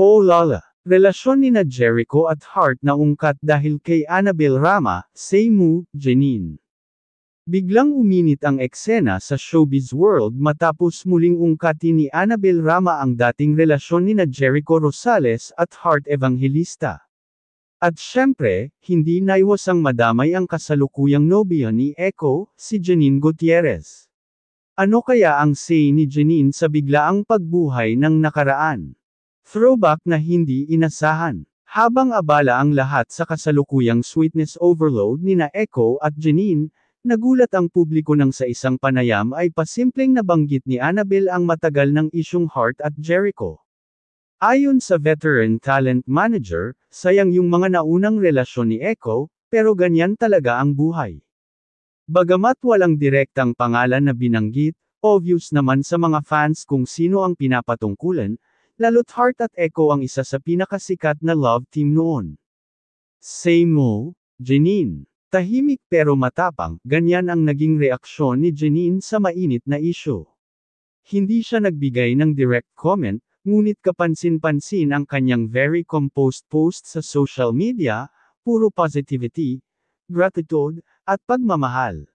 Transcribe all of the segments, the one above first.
Oh lala! Relasyon nina Jericho at Hart na ungkat dahil kay Annabel Rama, Seymour, Jenin. Biglang uminit ang eksena sa showbiz world matapos muling ungkatin ni Annabel Rama ang dating relasyon nina Jericho Rosales at Hart Evangelista. At syempre, hindi naiwasang madamay ang kasalukuyang nobya ni Echo, si Jenin Gutierrez. Ano kaya ang say ni Jenin sa biglaang pagbuhay ng nakaraan? Throwback na hindi inasahan. Habang abala ang lahat sa kasalukuyang sweetness overload nina Echo at Jenin, nagulat ang publiko nang sa isang panayam ay pasimpleng nabanggit ni Annabel ang matagal ng isyung Hart at Jericho. Ayon sa veteran talent manager, sayang yung mga naunang relasyon ni Echo, pero ganyan talaga ang buhay. Bagamat walang direktang pangalan na binanggit, obvious naman sa mga fans kung sino ang pinapatungkulan, lalo't Hart at Echo ang isa sa pinakasikat na love team noon. Seymour, Jenin. Tahimik pero matapang, ganyan ang naging reaksyon ni Jenin sa mainit na isyu. Hindi siya nagbigay ng direct comment, ngunit kapansin-pansin ang kanyang very composed post sa social media, puro positivity, gratitude, at pagmamahal.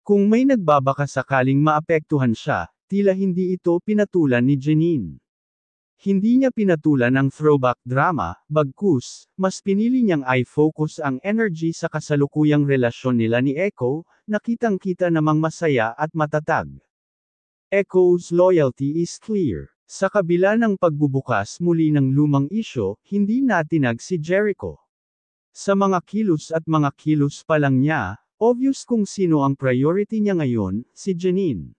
Kung may nagbabaka sakaling maapektuhan siya, tila hindi ito pinatulan ni Jenin. Hindi niya pinatulan ang throwback drama, bagkus, mas pinili niyang i-focus ang energy sa kasalukuyang relasyon nila ni Echo, na kitang-kita namang masaya at matatag. Echo's loyalty is clear. Sa kabila ng pagbubukas muli ng lumang isyo, hindi natinag si Jericho. Sa mga kilos at mga kilos pa lang niya, obvious kung sino ang priority niya ngayon, si Jenin.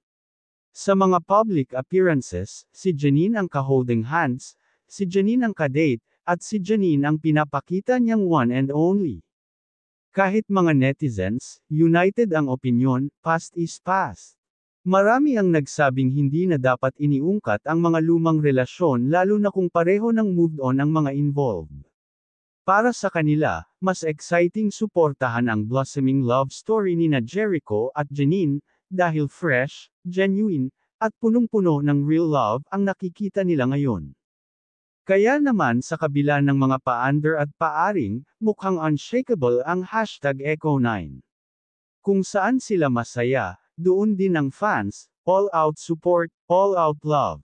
Sa mga public appearances, si Jenin ang ka-holding hands, si Jenin ang ka-date, at si Jenin ang pinapakita niyang one and only. Kahit mga netizens, united ang opinyon, past is past. Marami ang nagsabing hindi na dapat iniungkat ang mga lumang relasyon lalo na kung pareho nang moved on ang mga involved. Para sa kanila, mas exciting suportahan ang blossoming love story nina Jericho at Jenin, dahil fresh, genuine, at punong-puno ng real love ang nakikita nila ngayon. Kaya naman sa kabila ng mga pa-under at paaring, mukhang unshakable ang hashtag Echo9. Kung saan sila masaya, doon din ang fans, all out support, all out love.